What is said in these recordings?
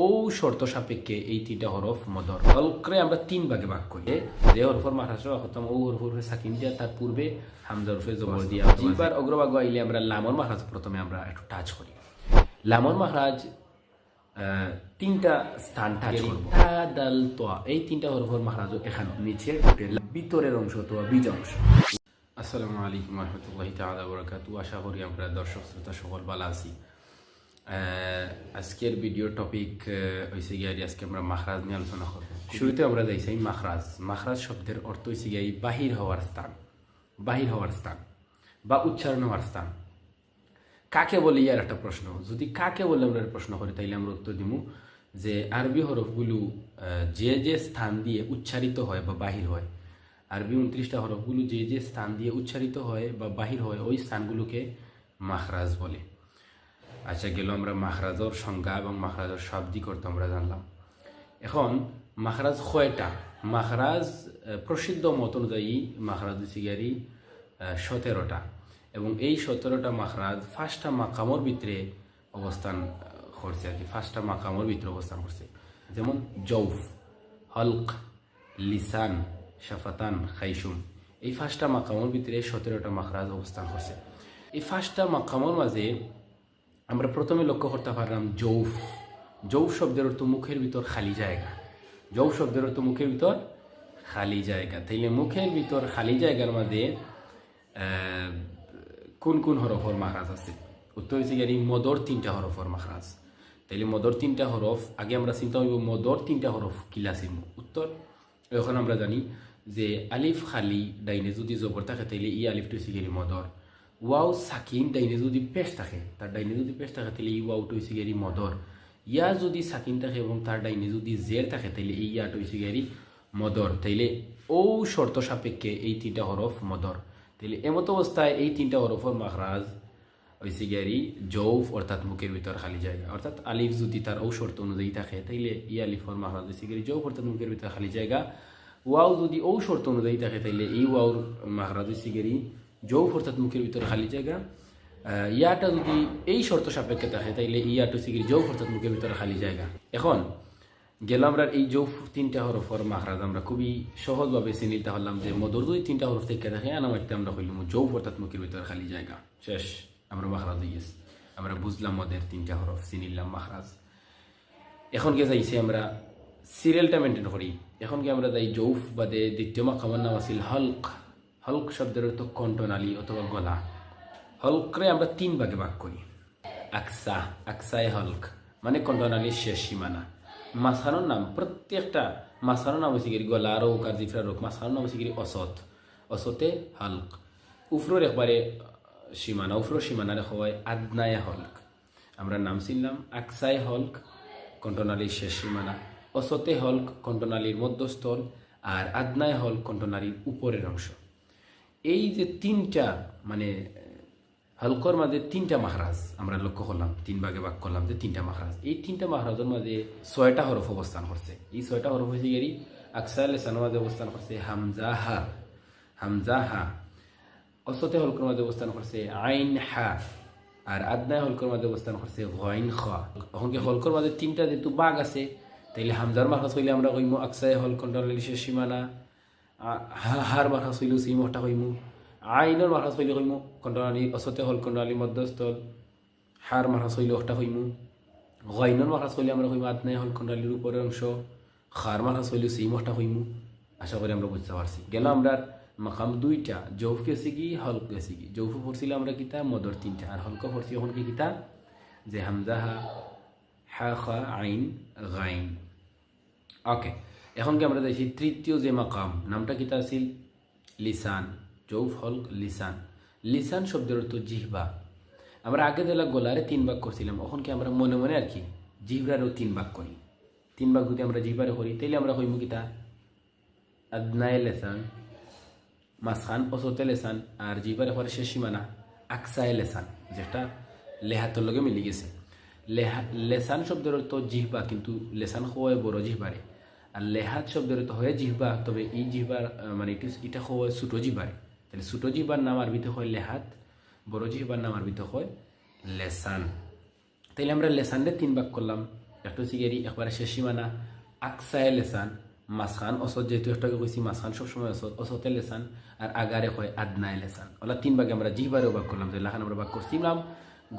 ও শর্ত সাপেক্ষে এই তিনটা হরফ মদর হলকরে আমরা তিন ভাগে ভাগ করি। যে হরফর মাখরাজ হতাম ও হরফর সাকিন দিয়া তার পূর্বে হামজা হরফে জবর দিয়া জিহ্বার অগ্রভাগ আইলে আমরা লামর মাখরাজ প্রথমে আমরা একটু টাচ করি। লামর মাখরাজ তিনটা স্থান টাচ করব। দাল তোয়া এই তিনটা হরফর মাখরাজ এখানে নিচে ভিতরের অংশ তোয়া বীজ অংশ। আসসালামু আলাইকুম ওয়া রাহমাতুল্লাহি তাআলা ওয়া বারাকাতুহু। আশা করি আমরা দর্শক শ্রোতা সকল ভালো আছি। আজকের ভিডিও টপিক হয়েছে গিয়ে আজকে আমরা মাখরাজ নিয়ে আলোচনা করব। শুরুতে আমরা যাইছি মাখরাজ। মাখরাজ শব্দের অর্থ হয়েছে গিয়ে বাহির হওয়ার স্থান, বাহির হওয়ার স্থান বা উচ্চারণ হওয়ার স্থান। কাকে বলে ইয়ার একটা প্রশ্ন, যদি কাকে বলে আমরা প্রশ্ন করি তাইলে আমরা উত্তর দিব যে আরবি হরফগুলো যে যে স্থান দিয়ে উচ্চারিত হয় বা বাহির হয়, আরবি 29টা হরফগুলো যে যে স্থান দিয়ে উচ্চারিত হয় বা বাহির হয় ওই স্থানগুলোকে মাখরাজ বলে। আচ্ছা, গেল আমরা মাখরাজর সংজ্ঞা এবং মাখরাজর শাব্দিক অর্থ আমরা জানলাম। এখন মাখরাজ কয়টা? মাখরাজ প্রসিদ্ধ মত অনুযায়ী মাখরাজ সিগারি 17টা এবং এই 17টা মাখরাজ 5টা মাকামর ভিতরে অবস্থান করছে আর কি। 5টা মাকামর ভিতরে অবস্থান করছে, যেমন জৌফ, হলক, লিসান, শাফাতান, খাইসুম। এই 5টা মাকামর ভিতরে 17টা মাখরাজ অবস্থান করছে। এই 5টা মাকামর মাঝে আমরা প্রথমে লক্ষ্য করতে পারলাম জৌফ। জৌফ শব্দের অর্থ মুখের ভিতর খালি জায়গা। জৌফ শব্দের অর্থ মুখের ভিতর খালি জায়গা। তাইলে মুখের ভিতর খালি জায়গার মধ্যে কোন কোন হরফর মাখরাজ আছে? উত্তর হচ্ছে গিয়ে মদর 3টা হরফর মাখরাজ। তাইলে মদর 3টা হরফ আগে আমরা চিন্তা করব মদর 3টা হরফ কিলা ছিল। উত্তর এখন আমরা জানি যে আলিফ খালি ডাইনে যদি জবর থাকে তাইলে ই আলিফটা হচ্ছে গিয়ে মদর। ওয়াও সাকিন ডাইনে যদি পেশ থাকে, তার ডাইনে যদি পেশ থাকে তাহলে এই ওয়াওটা হয়েছে গেরি মদর। ইয়া যদি সাকিন থাকে এবং তার ডাইনে যদি জের থাকে তাহলে এই ইয়াটা হয়েছে গেরি মদর। তাইলে ও শর্ত সাপেক্ষে এই 3টা হরফ মদর। তাইলে এমত অবস্থায় এই 3টা হরফর মাখরাজ হয়েছে গেরি জৌফ, অর্থাৎ মুখের ভিতর খালি জায়গা। অর্থাৎ আলিফ যদি তার ও শর্ত অনুযায়ী থাকে তাইলে ই আলিফর মাখরাজ হয়েছে গেরি জৌফ, অর্থাৎ মুখের ভিতর খালি জায়গা। ওয়াও যদি ও শর্ত অনুযায়ী থাকে তাইলে এই ওয়াওর মাখরাজ হয়েছে গেরি জৌফ, অর্থাৎ মুখের ভিতরে খালি জায়গা। ইয়াটা যদি এই শর্ত সাপেক্ষে থাকে তাইলে ইয়াটা সিগির জৌফ, অর্থাৎ মুখের ভিতরে খালি জায়গা। এখন গেল আমরা এই জৌফ 3টা হরফর মাখরাজ আমরা খুবই সহজভাবে চিনিতে পারলাম যে মদর যদি 3টা হরফ থেকে থাকে আনামাইতে আমরা কইলাম জৌফ, অর্থাৎ মুখের ভিতরে খালি জায়গা। শেষ, আমরা মাখরাজ হয়ে গেছি। আমরা বুঝলাম মদের 3টা হরফ, চিনিলাম মাখরাজ। এখন কে যাইছে আমরা সিরিয়ালটা মেনটেন করি। এখন কি আমরা যাই জৌফ বাদে দ্বিতীয় মাকামের নাম আছিল হলক। হলক শব্দের অর্থ কণ্ঠনালী অথবা গলা। হলকরে আমরা 3 ভাগে ভাগ করি। আকসা, আকসায় হলক মানে কণ্ঠনালীর শেষ সীমানা। মাঝখানোর নাম প্রত্যেকটা মাঝখানোর নাম হচ্ছে গিয়ে গলা রোগ আর জিফরা রোগ। মাঝখানোর নাম হচ্ছে গিয়ে অসত, অসতে হলক। উফরোর একবারে সীমানা, উফরোর সীমানা রেখা হয় আদনায় হলক। আমরা নাম চিনলাম আকসায় হলক কণ্ঠনালীর শেষ সীমানা, অসতে হলক কণ্ঠনালীর মধ্যস্থল, আর আদনায় হলক কণ্ঠনালীর উপরের অংশ। এই যে 3টা মানে হলকর মাঝে 3টা মাখরাজ আমরা লক্ষ্য করলাম, 3 ভাগে ভাগ করলাম যে 3টা মাখরাজ। এই 3টা মাখরাজের মাঝে 6টা হরফ অবস্থান করছে। এই 6টা হরফ হয়েছে গেরি আকসা লেসানের মাঝে অবস্থান করছে হামজা হা, হামজা হা। অসতে হলকর মাঝে অবস্থান করছে আইন হা, আর আদনায় হলকর মাঝে অবস্থান করছে গইন খ। এখন কি হলকর মাঝে 3টা যেহেতু বাঘ আছে তাইলে হামজার মাখরাজ হইলে আমরা কইমু আকসায় হল কণ্ঠনালীর শেষ সীমানা, হার মাখরাজ হইলেও সেই মহটা কইমু, আইনের মাখরাজ হইলে কইমু কণ্ঠনালী অসতে হল কণ্ঠনালী মধ্যস্থল, হার মাখরাজ হইলে ওটা কইমু, গইনের মাখরাজ হইলে আমরা কইমু আদনায় হল কণ্ঠনালীর উপরের অংশ, খার মাখরাজ হইলেও সেই মহটা কইমু। আশা করি আমরা বুঝতে পারছি। গেল আমরা মাকাম 2টা, জৌফ গেছে কি হলক গেছে কি। জৌফ পড়ছিল আমরা কিতা মদর 3টা, আর হলক পড়ছি এখন কি কিতা যে হামজা হা, হা খা আইন গাইন। ওকে, এখন কি আমরা দেখি তৃতীয় যে মাকাম, নামটা কিতা আছিল লিসান। জৌফ হলক লিসান। লিসান শব্দের অর্থ জিহ্বা। আমরা আগে দিলা গলারে 3 ভাগ করছিলাম, এখন কি আমরা মনে মনে আর কি জিহ্বারও 3 ভাগ করি। 3 ভাগ যদি আমরা জিহ্বারে করি তাইলে আমরা কইমু কিতা আদনায় লেসান, মাঝখান অসতে লেসান, আর জিহ্বারে পরে শেষ সীমানা আকসায় লেসান, যেটা লেহাতর লগে মিলি গেছে। লেসান শব্দের অর্থ জিহ্বা, কিন্তু লেসান হয় বড় জিহ্বারে, আর লেহাত শব্দের অর্থ হয় জিহ্বা, তবে এই জিহ্বার মানে এটা হয় ছোট জিহ্বারে। তাহলে ছোট জিহ্বার নাম আরবিতে হয় লেহাত, বড় জিহ্বার নাম আরবিতে হয় লেসান। তাইলে আমরা লেসানরে 3 ভাগ করলাম। একটা হচ্ছে গিয়ে একবারে শেষ সীমানা আকসায় লেসান, মাঝখান অসৎ, যেহেতু একটাকে কইছি মাঝখান সবসময় অসৎ, অসতে লেসান, আর আগারে হয় আদনায় লেসান। ওলা তিন ভাগে আমরা জিহবারেও ভাগ করলাম, যে লাখান আমরা ভাগ করছিলাম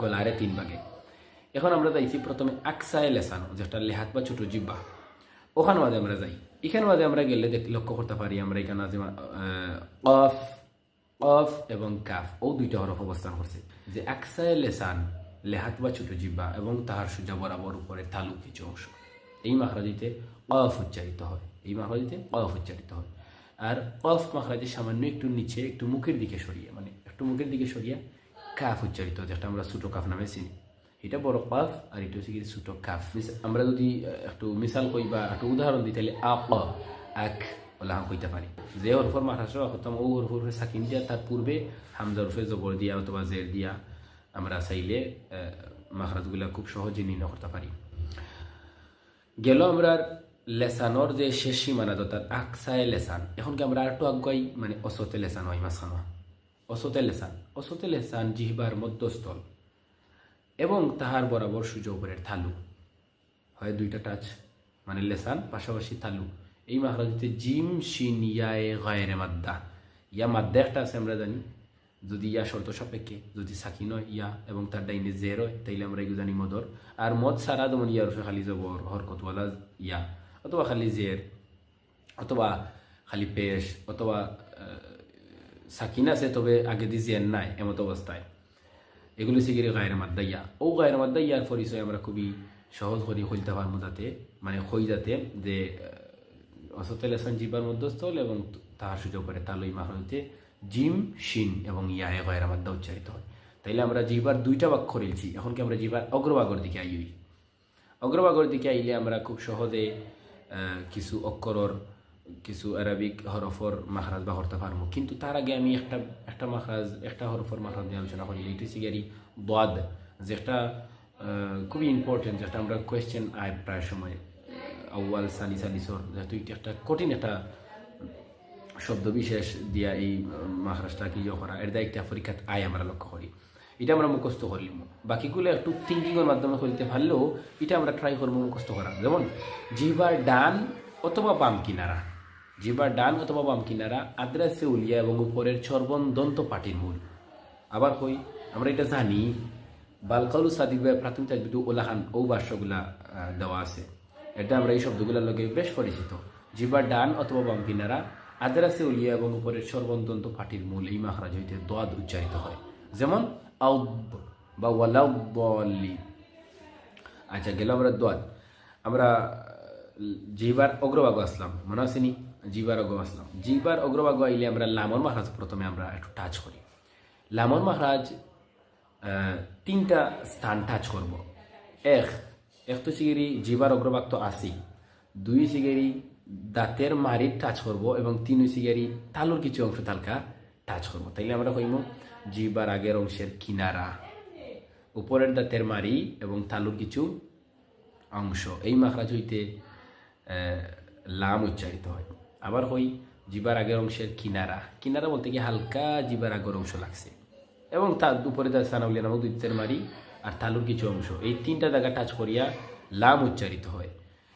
গলারে তিন ভাগে। এখন আমরা যাইছি প্রথমে আকসায় লেসান, যেটা লেহাত বা ছোট জিব্বা, ওখানে মাঝে আমরা যাই। এখানে মাঝে আমরা গেলে লক্ষ্য করতে পারি আমরা এখানে যে অফ অফ এবং কাফ ও দুইটা হরফ অবস্থান করছে, যে আকসায় লেসান লেহাত বা ছোট জিব্বা এবং তাহার সোজা বরাবর উপরে তালু কিছু অংশ, এই মাখরাজিতে অফ উচ্চারিত হয়, এই মাখরাজিতে অফ উচ্চারিত হয়। আর অফ মাখরাজি সামান্য একটু নিচে একটু মুখের দিকে সরিয়ে, মানে একটু মুখের দিকে সরিয়ে কাফ উচ্চারিত হয়, যেটা আমরা ছোটো কাফ নামে চিনি। এটা বড় কাফ আর এটা হচ্ছে কি ছোটো কাফ। আমরা যদি একটু মিসাল কই বা একটু উদাহরণ দিই তাহলে আক ওলা কইতে পারি। যে হরফর মাখরাজ হতাম ও হরফর সাকিন দিয়া, তার পূর্বে হামজা হরফে জবর দিয়া অথবা জের দিয়া আমরা চাইলে মাখরাজগুলা খুব সহজে নির্ণয় করতে পারি। গেল আমরা লেসানোর যে শেষ সীমানা, তার আকসায় লেসান। এখন কি আমরা একটু আগুয়াই, মানে অসতে লেসান হয় মাঝখানো, অসতে লেসান জিহ্বার মধ্যস্থল এবং তাহার বরাবর সূর্য উপরের থালু হয় দুইটা টাচ, মানে লেসান পাশাপাশি থালু। এই মাখরাজিতে জিম শিন ইয়ায়ে গায়রে মাদ্দা, ইয়া মাদ্দা একটা আছে আমরা জানি, যদি ইয়া শর্ত সাপেক্ষে, যদি সাকিন হয় ইয়া এবং তার ডাইনে জের হয় তাইলে আমরা এগুলো জানি মদর। আর মদ সারা যেমন ইয়ার রূপে খালি জবর হরকতওয়ালা ইয়া, অথবা খালি জের, অথবা খালি পেশ, অথবা সাকিন আছে তবে আগে দিয়ে জের নাই এমত অবস্থায়, এগুলো শিখে গায়ের মাদ্দা ইয়া। ও গায়ের মাদ্দা ইয়ার পরিচয় আমরা খুবই সহজ করি হইতে পারবো, যাতে মানে হই যাতে যে অসতে লেসান জিবার মধ্যস্থল এবং তাহার সুযোগ করে তালই মাখরাজিতে জিম শিন এবং ইয়ায়ে গায়ের মাদ্দা উচ্চারিত হয়। তাইলে আমরা জিবার দুইটা ভাগ করেছি। এখন কি আমরা জিবার অগ্রভাগর দিকে আইই, অগ্রভাগর দিকে আইলে আমরা খুব সহজে কিছু অক্ষরর কিছু আরবিক হরফর মাখরাজ বা করতে পারবো। কিন্তু তার আগে আমি একটা মাখরাজ, একটা হরফর মাখরাজ নিয়ে আলোচনা করি। এটি সিগারি দাদ, যেটা খুবই ইম্পর্টেন্ট, যেটা আমরা কোয়েশ্চেন আয় প্রায় সময় আউয়াল সানি সালিসর, যেহেতু এটি একটা কঠিন একটা শব্দ বিশেষ দিয়া এই মাখরাজটা কি করা, এর দায়িত্ব পরীক্ষাত আয় আমরা লক্ষ্য করি। এটা আমরা মুখস্থ করলিম, বাকিগুলো একটু থিঙ্কিংয়ের মাধ্যমে করতে পারলেও এটা আমরা ট্রাই করবো মুখস্থ করা। যেমন জিহ্বার ডান অথবা বাম কিনারা, জিহ্বার ডান অথবা বাম কিনারা আদ্রাসে উলিয়া এবং উপরের চর্বণ দন্ত পাটির মূল। আবার কই আমরা এটা জানি, বালকাউল সাদিক বা প্রাথমিক তাজবিদ ওলাহান ও ভাষ্যগুলা দেওয়া আছে, এটা আমরা এই শব্দগুলোর লগে বেশ পরিচিত। জিহ্বার ডান অথবা বাম কিনারা আদ্রাসে উলিয়া এবং উপরের চর্বণ দন্ত পাটির মূল, এই মাখরাজ হইতে দাদ উচ্চারিত হয়। যেমন আউদ বা ওয়ালাউদ্দাল্লিন। আচ্ছা, গেল আমরা দাদ, আমরা জিহ্বার অগ্রভাগ আসলাম, মনে আছে নি? জিহ্বার অগ্র আসলাম, জিহ্বার অগ্রভাগ আইলে আমরা লামর মাখরাজ প্রথমে আমরা একটু টাচ করি। লামর মাখরাজ তিনটা স্থান টাচ করব। এক তো সিগেরি জিহ্বার অগ্রভাগ তো আসি, দুই সিগেরি দাঁতের মারির টাচ করব এবং তিন সিগেরি তালুর কিছু অংশ তালকা টাচ করব। তাইলে আমরা কইম জিহ্বার আগের অংশের কিনারা, উপরের দাঁতের মারি এবং তালুর কিছু অংশ, এই মাখরাজ হইতে লাম উচ্চারিত হয়। আবার হই জিহ্বার আগের অংশের কিনারা, কিনারা বলতে কি হালকা জিহ্বার আগের অংশ লাগছে এবং তার উপরে দাঁত সানাউলিয়া নামক দুই দাঁতের মারি আর তালুর কিছু অংশ, এই তিনটা জায়গা টাচ করিয়া লাম উচ্চারিত হয়।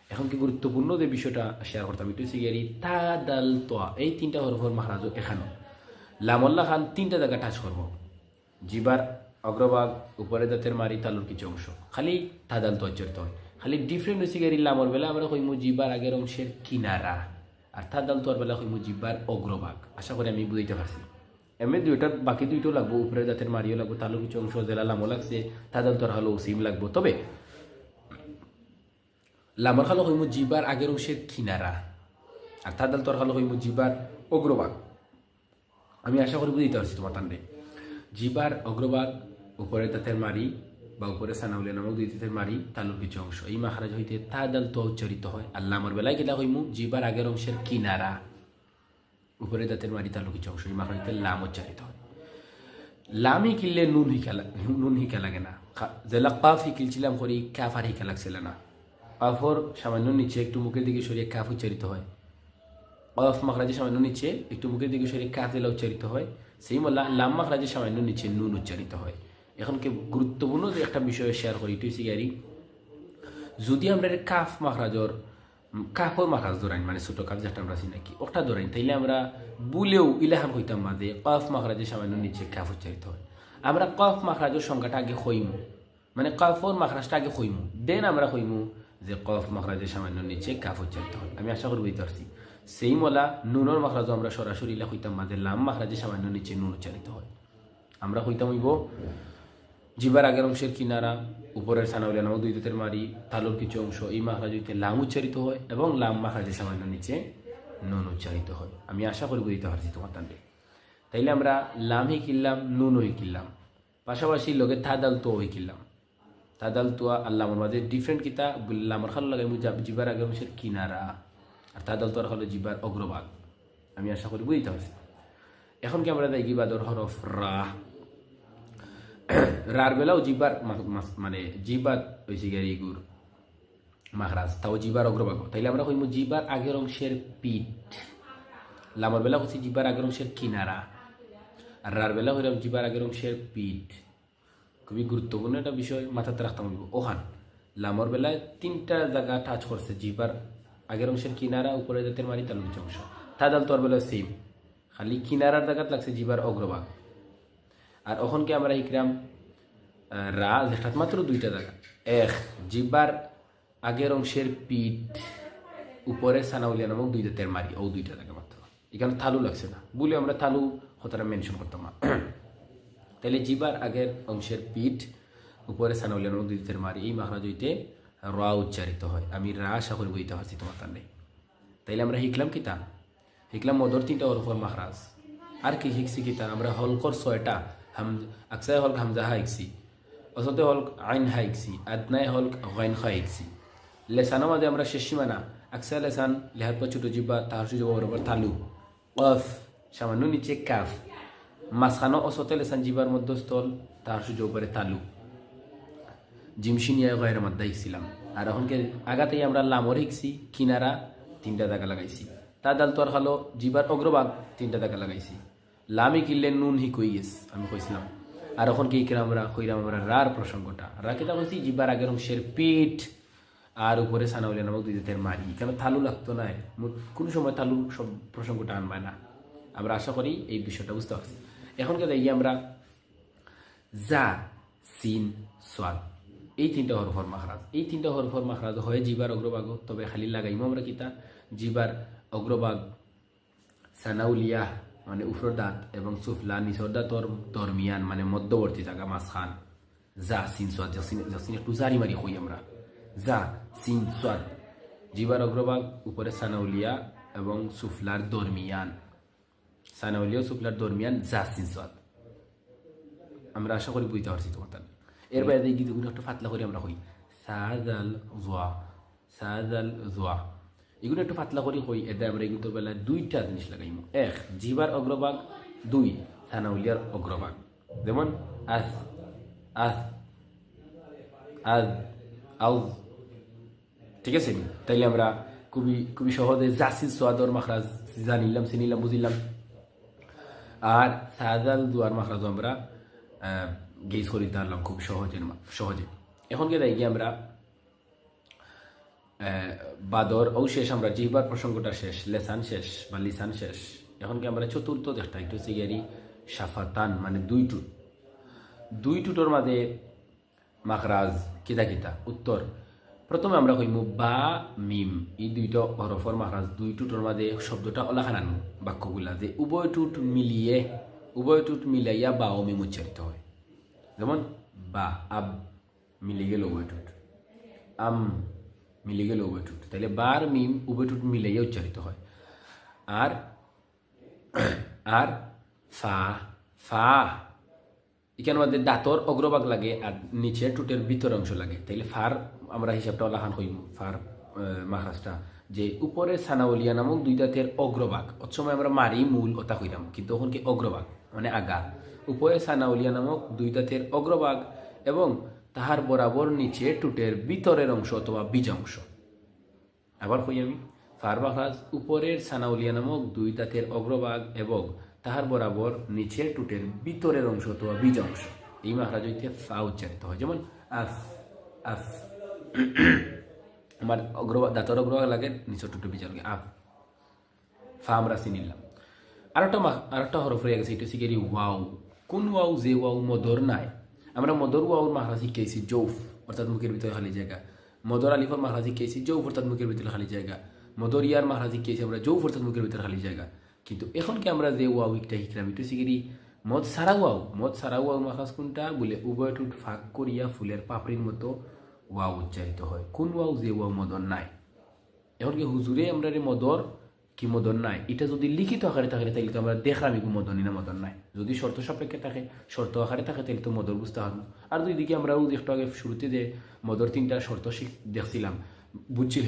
এখন কি গুরুত্বপূর্ণ যে বিষয়টা শেয়ার করতাম, একটু সিগারি তা দাল তোয়া, এই তিনটা হরফর মাখরাজ এখানেও লামল্লা খান তিনটা জায়গা টাচ করব। জিহ্বার অগ্রভাগ, উপরে দাঁতের মারি, তালুর কিছু অংশ, খালি তা দাল তো উচ্চারিত হয়। খালি ডিফারেন্ট সিগারি লামর বেলা আমরা কইমু জিহ্বার আগের অংশের কিনারা, আর তা দাল তোয়ার বেলা কইমু জিহ্বার অগ্রভাগ। আশা করি আমি বুঝাইতে পারছি। এমনি দুইটার বাকি দুইটাও লাগবো, উপরে দাঁতের মারিও লাগবো, তালুর কিছু অংশ জেলা লামও লাগছে, তা দাল তোর হলো সিম লাগবো। তবে লামর খালো হইমু জিহ্বার আগের অংশের কিনারা, আর তা দাল তোর খালো হইমু জিহ্বার অগ্রভাগ। আমি আশা করি বুঝতে পারছি তোমার টান্ডে। জিহ্বার অগ্রভাগ, উপরে দাঁতের মারি বা উপরে সানাউলিয়া নামক দুই দাঁতের মারি, তালুর কিছু অংশ, এই মাখরাজ হইতে তা দাল তো উচ্চারিত হয়। আর লামর বেলায় গেলা হইমু জিহ্বার আগের অংশের কিনারা, উপরে দাঁতের মারি, তালুর কিছু অংশ, এই মাখরাজ হইতে লাম উচ্চারিত হয়। লামি কিনলে নুন হিকা লাগে না, জেলা কাফ হিকিলছিলাম করি কাফ আর হিকা লাগছিল না। কাফর সামান্য নিচে একটু মুখের দিকে সরিয়ে কাফ উচ্চারিত হয়, অফ মাখরাজে সামান্য নিচে একটু মুখের দিকে সরিয়ে কাফ জেলা উচ্চারিত হয়। সেই লাম মাখরাজে সামান্য নিচে নুন উচ্চারিত হয়। এখন কি গুরুত্বপূর্ণ যে একটা বিষয় শেয়ার করি, এটি সিগারি যদি আমরা কাফ মাখরাজর কাফর মাখরাজ ধরাই মানে ছোট কাফ যেটা আমরা চিনি নাকি ওটা ধরাই তাইলে আমরা বুলেও ইলাহান হইতাম মাঝে কফ মাখরাজের সামান্য নিচে কাফ উচ্চারিত হয়। আমরা কফ মাখরাজের সংখ্যাটা আগে হইমু মানে কফর মাখরাজটা আগে হইমু দেন আমরা হইমু যে কফ মাখরাজের সামান্য নিচে কাফ উচ্চারিত হয়। আমি আশা করি বুঝতে পারছি। সেই মলা নুনের মাখরাজও আমরা সরাসরি ইলা হইতাম মাঝে লাম মাখরাজের সামান্য নিচে নুন উচ্চারিত হয়। আমরা হইতাম হইব জিবার আগের অংশের কিনারা উপরের সানাউলিয়া নামক দুই দাঁতের মারি তালুর কিছু অংশ এই মাখরাজ হইতে লাম উচ্চারিত হয় এবং লাম মাখরাজের সামান্য নিচে নুন উচ্চারিত হয়। আমি আশা করি বুঝতে পারছি তোমার তান্ডে। তাইলে আমরা লাম হি কিনলাম নুন হই কিনলাম পাশাপাশি লগে তাদাল তো হই কিনলাম তাদাল তোয়া আল্লাহর মাঝে ডিফারেন্ট কিতা লামর খাল লাগাই জিবার আগের অংশের কিনারা আর তাদাল তোয়ার হলো জিবার অগ্রভাগ। আমি আশা করি বুঝতে পারছি। এখন কি আমরা দেখি বাদর হরফ রা রার বেলাও জিবার মানে জিবার হয়েছে গিয়ে ইগুর মাখরাজ তাও জিবার অগ্রভাগ তাইলে আমরা কইমু জিবার আগের অংশের পিঠ লামর বেলা হচ্ছে জিবার আগের অংশের কিনারা আর রার বেলা হইলাম জিবার আগের অংশের পিঠ। খুবই গুরুত্বপূর্ণ একটা বিষয় মাথাতে রাখতে হইব। ওহান লামর বেলায় তিনটা জায়গা টাচ করছে জিবার আগের অংশের কিনারা উপরে জাতের মারি তালুর অংশ তাদাল তোর বেলা সেম খালি কিনারার জায়গাত লাগছে জিবার অগ্রভাগ। আর ওখানকে আমরা ইকরাম রা যেটা মাত্র দুইটা জায়গা এক জিব্বার আগের অংশের পিঠ উপরে সানাউলিয়া নামক দুই দাঁতের মারি ও দুইটা জায়গা মাত্র এখানে থালু লাগছে না বলে আমরা থালু কথাটা মেনশন করতাম না। তাহলে জিব্বার আগের অংশের পিঠ উপরে সানাউলিয়া নামক দুই দাঁতের মারি এই মাখরাজ হইতে রা উচ্চারিত হয়। আমি রা আশা করি বইতে পারছি তোমার তার নেই। তাইলে আমরা শিখলাম কিতা শিখলাম মদর তিনটা হরফর মাখরাজ আর কি শিখছি কিতা আমরা হলকর ছয়টা আকসায় হল হামজাহা শিখছি অসতে হল আইন হা শিখছি আদনায় হল গাইন খা শিখছি। লেসানো মাঝে আমরা শেষ সীমানা আকসায় লেসান লেহাত পর ছোটো জিব্বা তাহার সুযোগ বরাবর তালু অফ সামান্য নিচে কাফ মাঝখানো অসতে লেসান জিবার মধ্যস্থল তাহার সুযোগ পরে তালু জিমশিনিয়া গয়ের মধ্যে শিখছিলাম। আর এখনকে আগাতেই আমরা লামর শিখছি কিনারা তিনটা জায়গা লাগাইছি তাদাল তোর খালো জিবার অগ্রভাগ তিনটা জায়গা লাগাইছি লামি কিনলে নুন হি কই গেছ আমি কইছিলাম। আর এখন কি আমরা কইরাম আমরা রার প্রসঙ্গটা রাখিতা কইছি জিবার আগের অংশের পিঠ আর উপরে সানাউলিয়া নামক দুই দাঁতের মারি কেন থালু লাগতো না কোনো সময় থালু সব প্রসঙ্গটা আনবায় না। আমরা আশা করি এই বিষয়টা বুঝতে পারছি। এখন কে দেখি আমরা জা সিন সোয়াদ এই তিনটা হরফর মাখরাজ এই তিনটা হরফর মাখরাজ হয় জিবার অগ্রভাগ তবে খালি লাগাইমো আমরা কিতা জিবার অগ্রভাগ সানাউলিয়া মানে উফর দাঁত এবং সুফলা নিচর দাঁতর দরমিয়ান মানে মধ্যবর্তী জায়গা মাঝখান জা সিন সোয়াদ জাসিন একটু জারি মারি হই আমরা জা সিন সোয়াদ জিবার অগ্রভাগ উপরে সানাউলিয়া এবং সুফলার দরমিয়ান সানাউলিয়া সুফলার দরমিয়ান জা সিন সোয়াদ। আমরা আশা করি বুঝতে পারছি তোমার তাহলে। এর বাইরে এই গীতগুলো একটু ফাতলা করে আমরা হই সাজাল জোয়া এগুলো একটু পাতলা করে হই এতে আমরা এগুলোর বেলায় দুইটা জিনিস লাগাইমু এক জিবার অগ্রভাগ দুই সানাউলিয়ার অগ্রভাগ যেমন আস আস আজ আউ ঠিক আছে। তাইলে আমরা খুবই সহজে জাসির সোয়াদর মাখরাজ জানিলাম চিনিলাম বুঝিলাম। আর সাজাল জোয়ার মাখরাজ আমরা গেজ করি তারলাম খুব সহজে। এখন কে দেখি আমরা বাদর ও শেষ আমরা জিহ্বার প্রসঙ্গটা শেষ লেসান শেষ বা লিসান শেষ। এখন কি আমরা চতুর্থ যেটা একটু সিগারি সাফাতান মানে দুই টুটোর মাঝে মাখরাজ কিতা উত্তর প্রথমে আমরা কইমু বা মিম এই দুইটা হরফর মাখরাজ দুই টুটোর মাঝে শব্দটা ওলাখান আনবো বাক্যগুলা যে উভয় টুট মিলাইয়া বা ও মিম উচ্চারিত হয়। যেমন বা আব মিলে গেল উভয় টুট আম মিলে গেল উভয় টুট তাহলে বার মিম উভয় টুট মিলাইয়া উচ্চারিত হয়। আর আর ফা ফা এখানে মধ্যে দাঁতর অগ্রভাগ লাগে আর নিচে টুটের ভিতর অংশ লাগে তাইলে ফার আমরা হিসাবটা ওলাখান হইম ফার মাখরাজটা যে উপরে সানাউলিয়া নামক দুই দাঁতের অগ্রভাগ অসময় আমরা মারি মূল ওটা হইলাম কিন্তু তখন কি অগ্রভাগ মানে আগা উপরে সানাউলিয়া নামক দুই দাঁতের অগ্রভাগ এবং তাহার বরাবর নিচে টুটের ভিতরের অংশ অথবা বীজ অংশ। আবার কই আমি ফার মাখরাজ উপরের সানাউলিয়া নামক দুই দাঁতের অগ্রভাগ এবং তাহার বরাবর নিচের টুটের ভিতরের অংশ অথবা বীজ অংশ এই মাখরাজ হইতে ফা উচ্চারিত হয়। যেমন আস আস আমার দাঁতর অগ্রভাগ লাগে নিচে টুটু বিচার আপ ফা আমরা চিনিলাম। আরেকটা হরফ রয়ে গেছে, এটা শিখেরি ওয়াও। কোন ওয়াও? যে ওয়াও মদর নাই। আমরা মদর ওয়াওর মাখরাজ শিখেছি জৌফ, অর্থাৎ মুখের ভিতরে খালি জায়গা। মদর আলিফর মাখরাজ শিখেছি জৌফ, অর্থাৎ মুখের ভিতরে খালি জায়গা। মদর ইয়ার মাখরাজ শিখেছি আমরা জৌফ, অর্থাৎ মুখের ভিতরে খালি জায়গা। কিন্তু এখন কি আমরা যে ওয়াও একটা শিখলাম, এটা শিখেরি মদ সারা ওয়াও। মদ সারা ওয়াও মাখরাজ কোনটা? বলে উভয় টুট ফাঁক করিয়া ফুলের পাপড়ির মতো ওয়াও উচ্চারিত হয়। কোন ওয়াও? যে ওয়াও মদর নাই। এখন কি হুজুরে আমরা মদর কি মদন নাই, এটা যদি লিখিত আকারে থাকে তাহলে তো আমরা দেখলাম এগুলো মদনী না মদন নাই। যদি শর্ত সাপেক্ষে থাকে, শর্ত আকারে থাকে, তাহলে তো মদর বুঝতে পারবো। আর দুই দিকে আমরা একটু আগে শুরুতে যে মদর তিনটা শর্ত দেখছিলাম,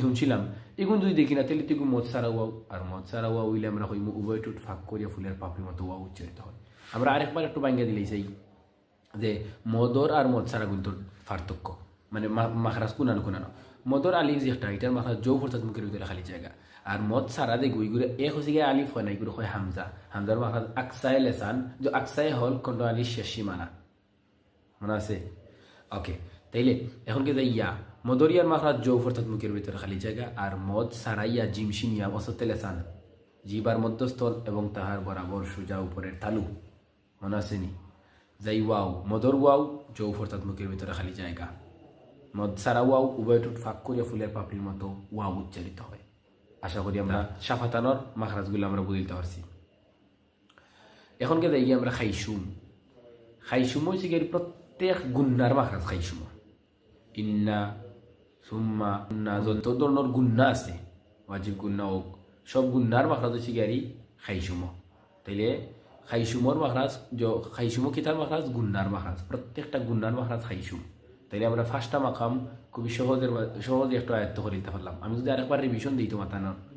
শুনছিলাম, এগুলো যদি দেখি না তাহলে তো মদ সারা ওয়াও। আর মদ সারা ওয়া উইলে আমরা হইম উভয় টুট ফাঁক করিয়া ফুলের পাপড়ির মতো ওয়া উচ্চারিত হয়। আমরা আরেকবার একটু বাঙ্গা দিলেই চাই যে মদর আর মদ সারা কিন্তু পার্থক্য, মানে মাখরাজ কুনানো কুনানো। মদর আলিফ যে একটা, এটার মাখরাজ জৌফ, অর্থাৎ মুখের ভিতরে খালি জায়গা। আর মদ সারা দে গুইগুলো এক হচ্ছে গিয়ে আলিফ হয় না, এগুলো হয় হামজা। হামজার মাখরাজ আকসায় লেসান, যে আকসায় হল কন্ড আলিফ শেষ সীমানা, মনে আছে? ওকে, তাইলে এখন কি যাই ইয়া মদরিয়ার মাখরাজ জৌফ, অর্থাৎ মুখের ভিতরে খালি জায়গা। আর মদ সারাইয়া জিমশিনিয়া অসতে লেসান, জিবার মধ্যস্থল এবং তাহার বরাবর সোজা উপরের তালু, মনে আসেনি? যাই ওয়াও মদর ওয়াও জৌফ, অর্থাৎ মুখের ভিতরে খালি জায়গা। মদ সারা ওয়াও উভয় টুট ফাঁক করিয়া ফুলের পাপড়ির মতো ওয়াও উচ্চারিত হয়। আশা করি আমরা সাফাতানোর মাখরাজগুলো আমরা বুঝতে পারছি। এখন কে যাই আমরা খাইসুম। খাইসুম হচ্ছে গিয়ে প্রত্যেক গুন্নার মাখরাজ খাইসুম। ইন্না সুম্মা গুন্না যত ধরনের গুন্না আছে, ওয়াজিব গুন্না হোক, সব গুন্নার মাখরাজ হচ্ছে গিয়ে খাইসুম। তাইলে খাইসুমর মাখরাজ খাইসুম কিতার মাখরাজ? গুন্নার মাখরাজ। প্রত্যেকটা গুন্নার মাখরাজ খাইসুম। তাইলে আমরা ফার্স্টটা মাকাম খুবই সহজে একটু আয়ত্ত করে দিতে পারলাম। আমি যদি আরেকবার রিভিশন দিই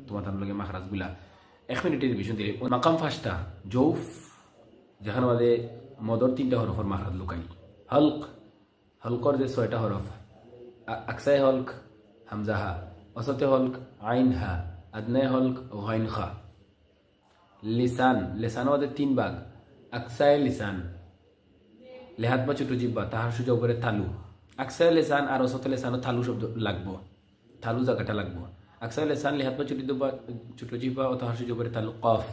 তোমার লগে মাখরাজগুলা, 1 মিনিটের রিভিশন দিলে মাকাম ফার্স্টটা জৌফ, যেখানে আমাদের মদর 3টা হরফের মাখরাজ লুকাই। হলক, হলকর যে 6টা হরফ, আকসায় হলক হামজা হা, অসতে হলক আইন হা, আদনায় হলক গাইন খা। লিসান, লেসান আমাদের 3 ভাগ, আকসায় লিসান, লেহাত বা ছোট জিব্বা, তাহার সুযোগ উপরে তালু। আকসায় লেসান আর অসত লেসানও তালু শব্দ লাগবো, তালু জায়গাটা লাগবো। আকসায় লেসান, লেহাত বা ছোট জিব্বা ও তাহার সুযোগ উপরে তালু। কফ,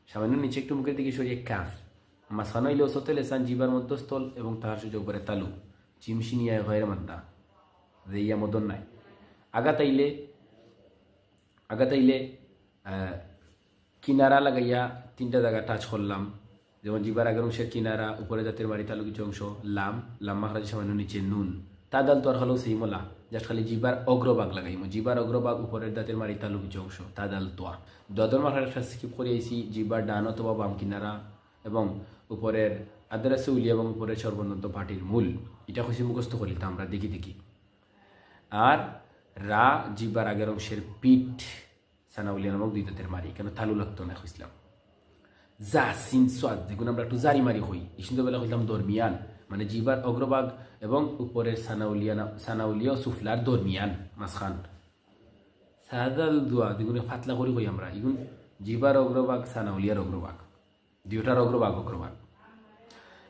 সামান্য নিচে একটু মুখের দিকে সরিয়ে কাফ। মাঝখানে হইলে অসত লেসান, জিবার মধ্যস্থল এবং তাহার সুযোগ উপরে তালু। চিমসিনিয়া ভয়ের মাদ্দা, যে ইয়া মদন নাই। আগাতাইলে কিনারা লাগাইয়া 3টা জায়গা টাচ করলাম, যেমন জিবার আগের অংশের কিনারা, উপরে জাতের বাড়ি তালু কিছু অংশ, লাম মাখরাজ সামান্য নিচে নুন। তাদাল তো আর হলো সেইমলা, জাস্ট খালি জিবার অগ্রভাগ লাগাইমো, জিবার অগ্রভাগ উপরের দাঁতের মারি তালু কিছু অংশ, তাদাল তোয়া। দাদর মাখরাজ স্কিপ করে আইসি, জিবার ডান অথবা বাম কিনারা এবং উপরের আদারাসে উলি এবং উপরের সর্বনন্ত পাটির মূল। এটা খুশি মুখস্থ করিতে আমরা দেখি। আর রা জিবার আগের অংশের পিঠ, সানাউলিয়া নামক 2 দাঁতের মারি, কেন তালু লাগতো না খুঁজলাম। যা সিন সোয়াদ, যেগুলো আমরা একটু জারি মারি হই, এই বেলা হইলাম দরমিয়ান, মানে জিবার অগ্রভাগ এবং উপরের সানাউলিয়া সুফলার দরমিয়ান মাঝখান। সাদাল দোয়া যেগুলো ফাতলা করি হই আমরা, এগুন জিবার অগ্রভাগ, সানাউলিয়ার অগ্রভাগ, 2টার অগ্রভাগ।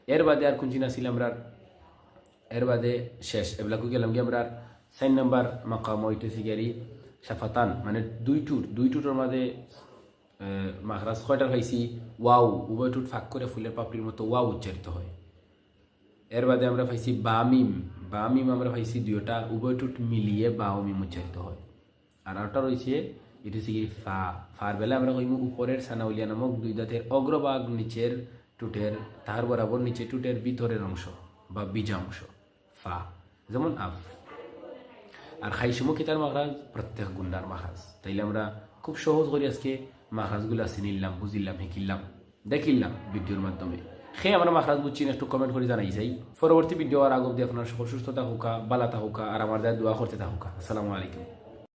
এর বাদে আর কোন চিনা ছিল আমরা, এর বাদে শেষ এগুলাকে গেলাম গিয়ে আমরা 4 নম্বর মাকাম হইতেছি গেরি সাফাতান, মানে 2 টুটের মাঝে মাখরাজ 6টা পাইছি ওয়াও, উভয় টুট ফাঁক করে ফুলের পাপড়ির মতো ওয়াও উচ্চারিত হয়। এর বাদে আমরা পাইছি বামিম, আমরা পাইছি 2টা, উভয় টুট মিলিয়ে বামিম উচ্চারিত হয়। আর আরটা রয়েছে এটা হচ্ছে কি ফার বেলা আমরা কইম উপরের সানাউলিয়া নামক 2 দাঁতের অগ্রভাগ নিচের টুটের, তাহার বরাবর নিচে টুটের ভিতরের অংশ বা বীজা অংশ, ফা, যেমন আফ। আর খাইসুমো কিতার মাখরাজ? প্রত্যেক গুন্নার মাখরাজ। তাইলে আমরা খুব সহজ করে আজকে মাখরাজগুলা চিনিলাম, বুঝিলাম, শিখিলাম, দেখিলাম ভিডিওর মাধ্যমে। আমরা মাখরাজ বুঝছি না, একটু কমেন্ট করে জানাই যাই। পরবর্তী ভিডিও আর আগ অব্দি আপনার সকল সুস্থতা হোকা, বালা থাকুকা, আর আমার দোয়া করতে থাকুকা। আসসালামু আলাইকুম।